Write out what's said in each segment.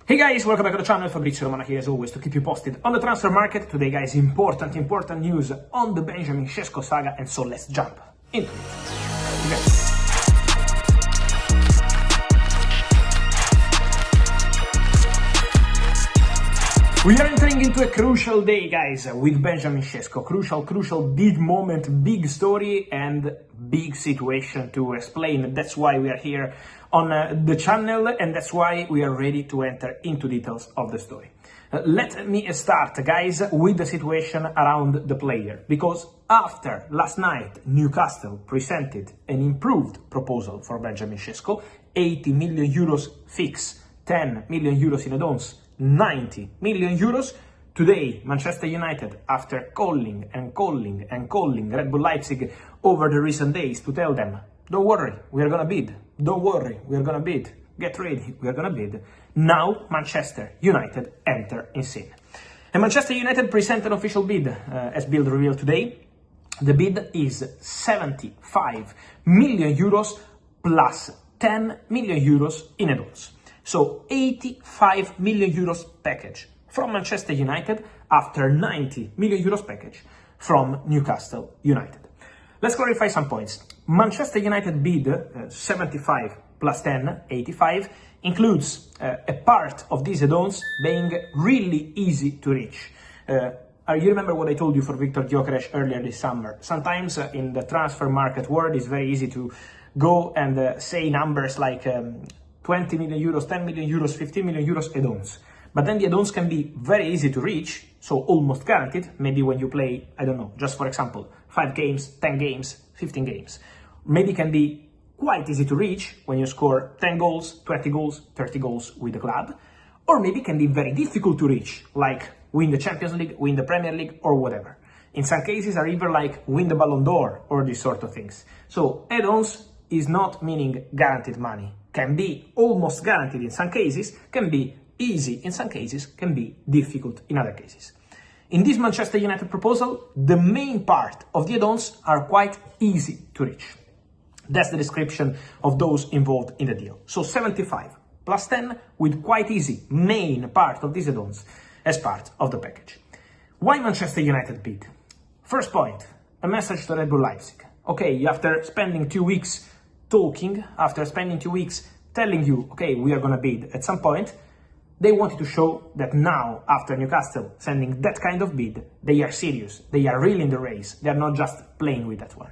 Hey guys, welcome back to the channel. Fabrizio Romana here as always to keep you posted on the transfer market. Today guys, important news on the Benjamin Sesko saga, and so let's jump into it. Okay. We are entering into a crucial day, guys, with Benjamin Sesko. Crucial, big moment, big story, and big situation to explain. That's why we are here on the channel, and that's why we are ready to enter into details of the story. Let me start, guys, with the situation around the player, because after last night, Newcastle presented an improved proposal for Benjamin Sesko, 80 million euros fix, 10 million euros in add-ons, 90 million euros. Today, Manchester United, after calling Red Bull Leipzig over the recent days to tell them, don't worry, we are gonna bid. Don't worry, we are gonna bid. Get ready, we are gonna bid. Now, Manchester United enter in scene. And Manchester United present an official bid, as Bill revealed today. The bid is 75 million euros plus 10 million euros in add-ons. So 85 million euros package from Manchester United after 90 million euros package from Newcastle United. Let's clarify some points. Manchester United bid 75 plus 10, 85, includes a part of these add-ons being really easy to reach. You remember what I told you for Victor Gyökeres earlier this summer? Sometimes in the transfer market world, it's very easy to go and say numbers like 20 million euros, 10 million euros, 15 million euros add-ons. But then the add-ons can be very easy to reach, so almost guaranteed, maybe when you play, I don't know, just for example, 5 games, 10 games, 15 games. Maybe can be quite easy to reach when you score 10 goals, 20 goals, 30 goals with the club. Or maybe can be very difficult to reach, like win the Champions League, win the Premier League, or whatever. In some cases are even like win the Ballon d'Or, or these sort of things. So add-ons is not meaning guaranteed money. Can be almost guaranteed in some cases, can be easy in some cases, can be difficult in other cases. In this Manchester United proposal, the main part of the add-ons are quite easy to reach. That's the description of those involved in the deal. So 75 plus 10 with quite easy main part of these add-ons as part of the package. Why Manchester United bid? First point, a message to Red Bull Leipzig. Okay, after spending 2 weeks talking, after spending 2 weeks telling you, okay, we are gonna bid at some point, they wanted to show that now, after Newcastle sending that kind of bid, they are serious, they are really in the race, they are not just playing with that one.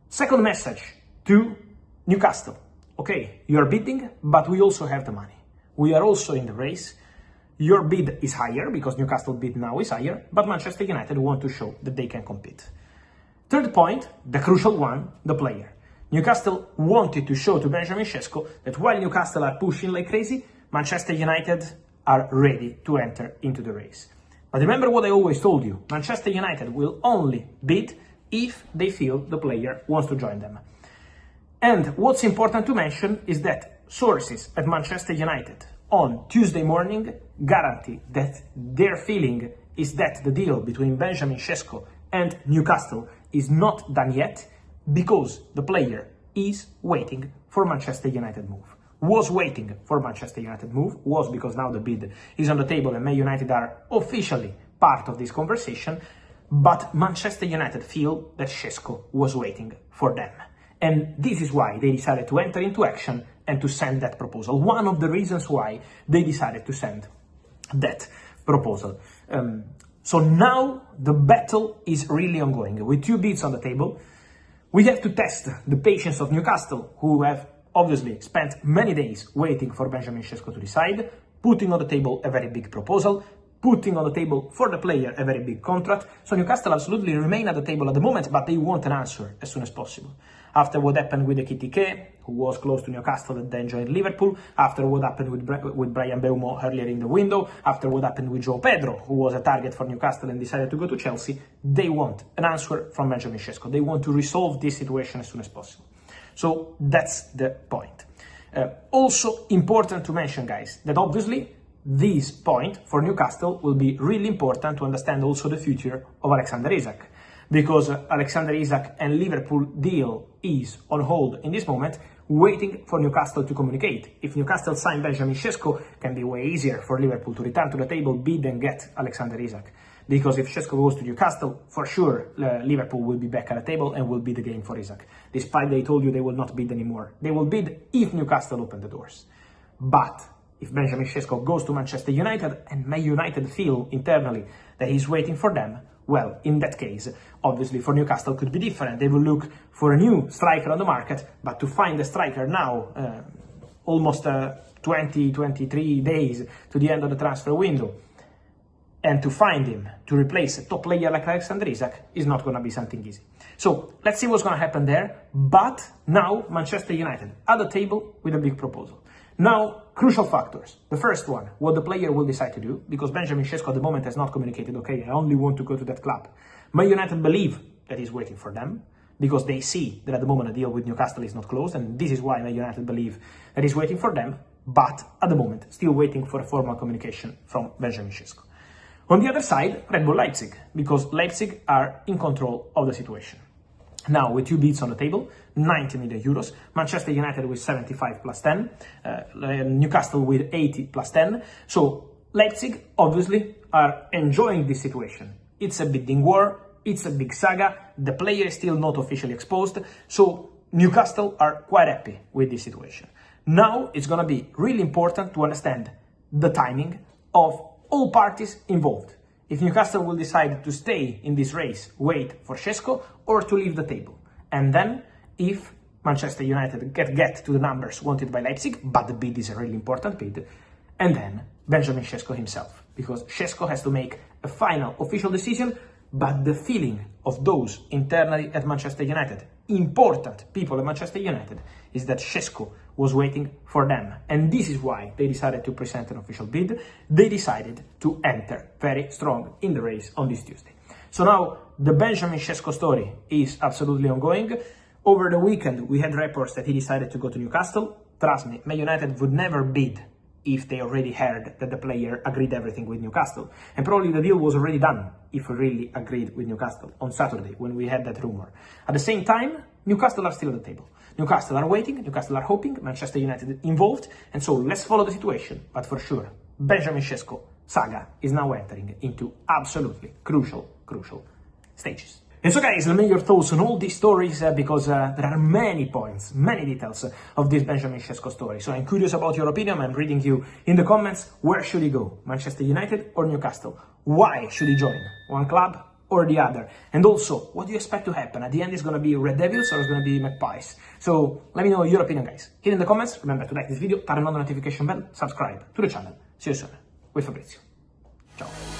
Second message to Newcastle, okay, you are bidding, but we also have the money. We are also in the race. Your bid is higher, because Newcastle bid now is higher, but Manchester United want to show that they can compete. Third point, the crucial one, the player. Newcastle wanted to show to Benjamin Sesko that while Newcastle are pushing like crazy, Manchester United are ready to enter into the race. But remember what I always told you, Manchester United will only bid if they feel the player wants to join them. And what's important to mention is that sources at Manchester United on Tuesday morning guarantee that their feeling is that the deal between Benjamin Sesko and Newcastle is not done yet, because the player is waiting for Manchester United move. Was waiting for Manchester United move, was because now the bid is on the table and Man United are officially part of this conversation, but Manchester United feel that Sesko was waiting for them. And this is why they decided to enter into action and to send that proposal. One of the reasons why they decided to send that proposal. So now the battle is really ongoing. With 2 bids on the table, we have to test the patience of Newcastle, who have obviously spent many days waiting for Benjamin Sesko to decide, putting on the table a very big proposal, putting on the table for the player a very big contract. So Newcastle absolutely remain at the table at the moment, but they want an answer as soon as possible. After what happened with Ekitike, who was close to Newcastle and then joined Liverpool, after what happened with Brian Mbeumo earlier in the window, after what happened with João Pedro, who was a target for Newcastle and decided to go to Chelsea, they want an answer from Benjamin Sesko. They want to resolve this situation as soon as possible. So that's the point. Also important to mention, guys, that obviously this point for Newcastle will be really important to understand also the future of Alexander Isak. Because Alexander Isak and Liverpool deal is on hold in this moment, waiting for Newcastle to communicate. If Newcastle sign Benjamin Sesko, can be way easier for Liverpool to return to the table, bid and get Alexander Isak. Because if Sesko goes to Newcastle, for sure Liverpool will be back at the table and will bid again for Isak. Despite they told you they will not bid anymore. They will bid if Newcastle open the doors. But if Benjamin Sesko goes to Manchester United and Man United feel internally that he's waiting for them, well, in that case, obviously for Newcastle could be different. They will look for a new striker on the market, but to find a striker now, almost 23 days to the end of the transfer window, and to find him to replace a top player like Alexander Isak is not going to be something easy. So let's see what's going to happen there. But now Manchester United at the table with a big proposal. Now, crucial factors. The first one, what the player will decide to do, because Benjamin Sesko at the moment has not communicated, okay, I only want to go to that club. Man United believe that he's waiting for them, because they see that at the moment a deal with Newcastle is not closed, and this is why Man United believe that he's waiting for them, but at the moment, still waiting for a formal communication from Benjamin Sesko. On the other side, Red Bull Leipzig, because Leipzig are in control of the situation. Now, with two bids on the table, 90 million euros, Manchester United with 75 plus 10, Newcastle with 80 plus 10. So Leipzig, obviously, are enjoying this situation. It's a bidding war, it's a big saga, the player is still not officially exposed, so Newcastle are quite happy with this situation. Now, it's going to be really important to understand the timing of all parties involved. If Newcastle will decide to stay in this race, wait for Sesko, or to leave the table. And then, if Manchester United get to the numbers wanted by Leipzig, but the bid is a really important bid, and then Benjamin Sesko himself. Because Sesko has to make a final official decision, but the feeling of those internally at Manchester United, important people at Manchester United, is that Sesko was waiting for them. And this is why they decided to present an official bid. They decided to enter very strong in the race on this Tuesday. So now the Benjamin Sesko story is absolutely ongoing. Over the weekend, we had reports that he decided to go to Newcastle. Trust me, Man United would never bid if they already heard that the player agreed everything with Newcastle. And probably the deal was already done if he really agreed with Newcastle on Saturday when we had that rumor. At the same time, Newcastle are still at the table. Newcastle are waiting, Newcastle are hoping, Manchester United involved, and so let's follow the situation. But for sure, Benjamin Sesko saga is now entering into absolutely crucial stages. And so guys, let me know your thoughts on all these stories because there are many points, many details of this Benjamin Sesko story. So I'm curious about your opinion. I'm reading you in the comments. Where should he go? Manchester United or Newcastle? Why should he join? One club or the other? And also, what do you expect to happen? At the end, it's going to be Red Devils or it's going to be Magpies? So let me know your opinion, guys. Here in the comments. Remember to like this video, turn on the notification bell, subscribe to the channel. See you soon with Fabrizio. Ciao.